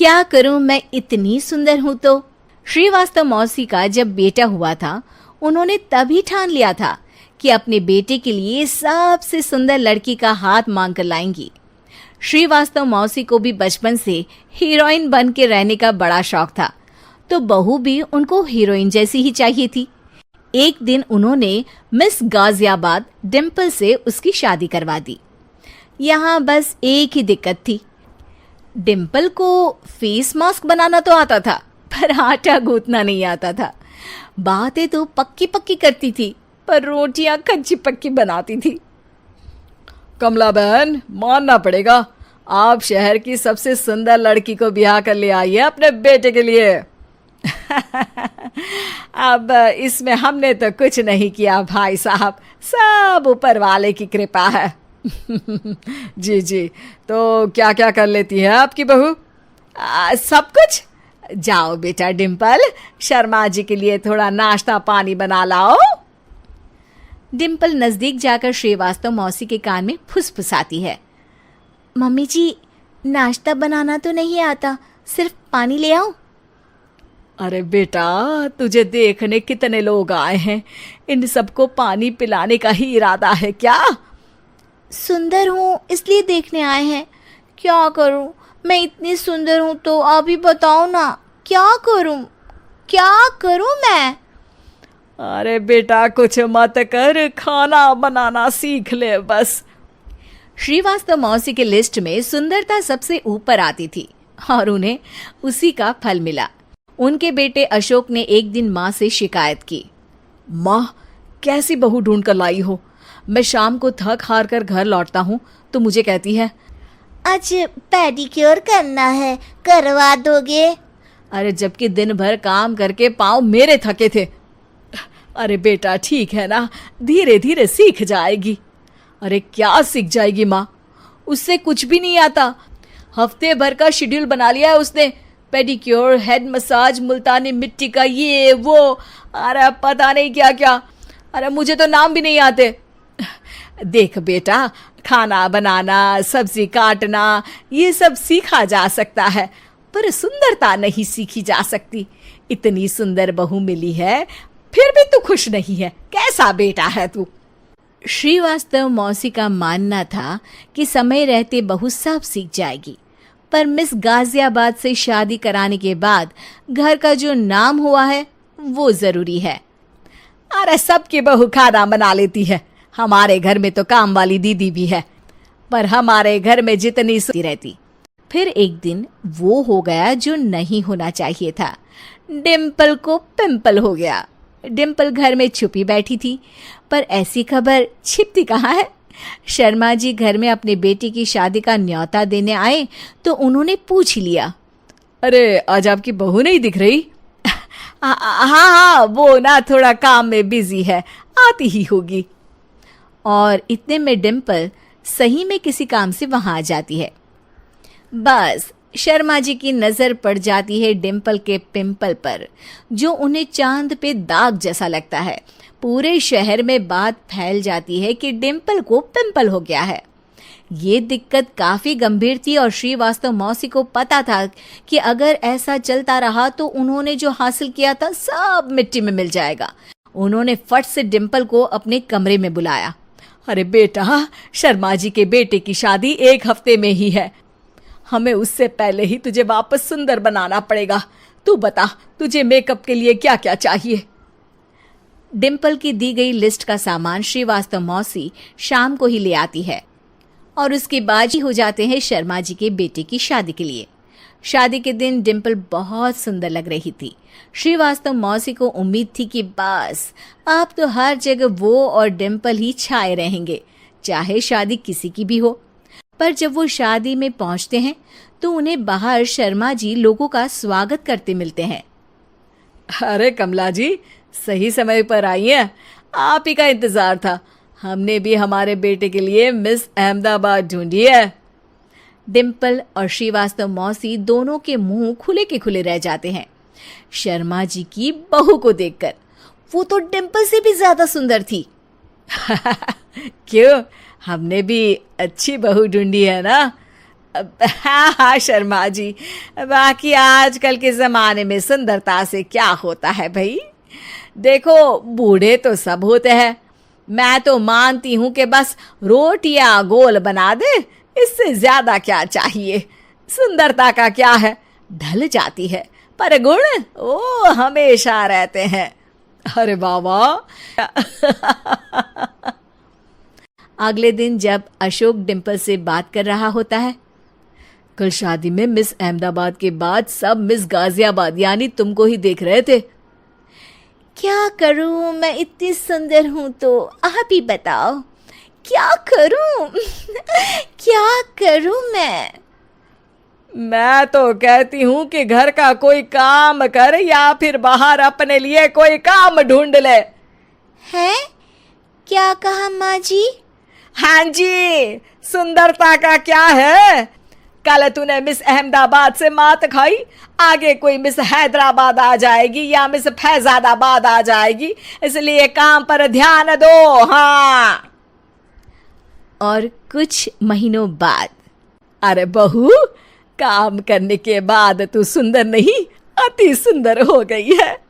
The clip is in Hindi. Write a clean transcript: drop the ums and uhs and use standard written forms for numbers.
क्या करूं, मैं इतनी सुंदर हूं तो। श्रीवास्तव मौसी का जब बेटा हुआ था, उन्होंने तभी ठान लिया था कि अपने बेटे के लिए सबसे सुंदर लड़की का हाथ मांग कर लाएंगी। श्रीवास्तव मौसी को भी बचपन से हीरोइन बन के रहने का बड़ा शौक था, तो बहू भी उनको हीरोइन जैसी ही चाहिए थी। एक दिन उन्होंने मिस गाजियाबाद डिम्पल से उसकी शादी करवा दी। यहाँ बस एक ही दिक्कत थी, डिम्पल को फेस मास्क बनाना तो आता था, पर आटा गूंथना नहीं आता था। बातें तो पक्की पक्की करती थी, पर रोटियां कच्ची पक्की बनाती थी। कमला बहन, मानना पड़ेगा, आप शहर की सबसे सुंदर लड़की को ब्याह कर ले आई है अपने बेटे के लिए। अब इसमें हमने तो कुछ नहीं किया भाई साहब, सब ऊपर वाले की कृपा है। जी जी, तो क्या क्या कर लेती है आपकी बहू? सब कुछ। जाओ बेटा डिम्पल, शर्मा जी के लिए थोड़ा नाश्ता पानी बना लाओ। डिम्पल नजदीक जाकर श्रीवास्तव मौसी के कान में फुसफुसाती है। मम्मी जी, नाश्ता बनाना तो नहीं आता, सिर्फ पानी ले आओ। अरे बेटा, तुझे देखने कितने लोग आए हैं, इन सबको पानी पिलाने का ही इरादा है क्या? सुंदर हूँ इसलिए देखने आए हैं। क्या करूँ, मैं इतनी सुंदर हूँ तो आप ही बताओ ना, क्या करूँ मैं? अरे बेटा, कुछ मत कर, खाना बनाना सीख ले बस। श्रीवास्तव मौसी के लिस्ट में सुंदरता सबसे ऊपर आती थी और उन्हें उसी का फल मिला। उनके बेटे अशोक ने एक दिन माँ से शिकायत की। माँ, कैसी बहू ढूंढ कर लाई हो? मैं शाम को थक हार कर घर लौटता हूँ तो मुझे कहती है, आज पेडिक्योर करना है, करवा दोगे? अरे जबकि दिन भर काम करके पाँव मेरे थके थे। अरे बेटा, ठीक है ना, धीरे धीरे सीख जाएगी। अरे क्या सीख जाएगी माँ, उससे कुछ भी नहीं आता। हफ्ते भर का शेड्यूल बना लिया है उसने, पेडिक्योर, हेड मसाज, मुल्तानी मिट्टी का ये वो, अरे पता नहीं क्या क्या। अरे मुझे तो नाम भी नहीं आते। देख बेटा, खाना बनाना, सब्जी काटना, ये सब सीखा जा सकता है, पर सुंदरता नहीं सीखी जा सकती। इतनी सुंदर बहू मिली है, फिर भी तू खुश नहीं है, कैसा बेटा है तू? श्रीवास्तव मौसी का मानना था कि समय रहते बहू सब सीख जाएगी, पर मिस गाजियाबाद से शादी कराने के बाद घर का जो नाम हुआ है वो जरूरी है। अरे सबकी बहू खाना बना लेती है, हमारे घर में तो काम वाली दीदी भी है, पर हमारे घर में जितनी सुती रहती। फिर एक दिन वो हो गया जो नहीं होना चाहिए था, डिम्पल को पिंपल हो गया। डिम्पल घर में छुपी बैठी थी, पर ऐसी खबर छिपती कहाँ है। शर्मा जी घर में अपने बेटी की शादी का न्योता देने आए तो उन्होंने पूछ लिया, अरे आज आपकी बहू नहीं दिख रही? हाँ, वो ना थोड़ा काम में बिजी है, आती ही होगी। और इतने में डिम्पल सही में किसी काम से वहां आ जाती है। बस शर्मा जी की नजर पड़ जाती है डिम्पल के पिंपल पर, जो उन्हें चांद पे दाग जैसा लगता है। पूरे शहर में बात फैल जाती है कि डिम्पल को पिंपल हो गया है। ये दिक्कत काफी गंभीर थी और श्रीवास्तव मौसी को पता था कि अगर ऐसा चलता रहा तो उन्होंने जो हासिल किया था सब मिट्टी में मिल जाएगा। उन्होंने फट से डिम्पल को अपने कमरे में बुलाया। अरे बेटा, शर्मा जी के बेटे की शादी 1 हफ्ते में ही है, हमें उससे पहले ही तुझे वापस सुंदर बनाना पड़ेगा। तू बता, तुझे मेकअप के लिए क्या क्या चाहिए? डिम्पल की दी गई लिस्ट का सामान श्रीवास्तव मौसी शाम को ही ले आती है और उसके बाद ही हो जाते हैं शर्मा जी के बेटे की शादी के लिए। शादी के दिन डिम्पल बहुत सुंदर लग रही थी। श्रीवास्तव मौसी को उम्मीद थी कि बस अब तो हर जगह वो और डिम्पल ही छाए रहेंगे, चाहे शादी किसी की भी हो। पर जब वो शादी में पहुंचते हैं तो उन्हें बाहर शर्मा जी लोगों का स्वागत करते मिलते हैं। अरे कमला जी, सही समय पर आई हैं, आप ही का इंतजार था। हमने भी हमारे बेटे के लिए मिस अहमदाबाद ढूंढी है। डिम्पल और श्रीवास्तव मौसी दोनों के मुंह खुले के खुले रह जाते हैं शर्मा जी की बहू को देखकर। वो तो डिम्पल से भी ज्यादा सुंदर थी। क्यों, हमने भी अच्छी बहू ढूंढी है ना? हाँ हाँ शर्मा जी, बाकी आजकल के जमाने में सुंदरता से क्या होता है भाई। देखो बूढ़े तो सब होते हैं, मैं तो मानती हूं कि बस रोटियां गोल बना दे, इससे ज्यादा क्या चाहिए। सुंदरता का क्या है, ढल जाती है, पर गुण ओ हमेशा रहते हैं। अरे बाबा। अगले दिन जब अशोक डिम्पल से बात कर रहा होता है, कल शादी में मिस अहमदाबाद के बाद सब मिस गाजियाबाद यानी तुमको ही देख रहे थे। क्या करूं, मैं इतनी सुंदर हूं तो आप ही बताओ क्या करूं। क्या करूं मैं तो कहती हूं कि घर का कोई काम कर या फिर बाहर अपने लिए कोई काम ढूंढ ले। है क्या कहा माँ जी? हाँ जी, सुंदरता का क्या है। कल तूने मिस अहमदाबाद से मात खाई, आगे कोई मिस हैदराबाद आ जाएगी या मिस फैजादाबाद आ जाएगी, इसलिए काम पर ध्यान दो। हाँ। और कुछ महीनों बाद, अरे बहू, काम करने के बाद तू सुंदर नहीं अति सुंदर हो गई है।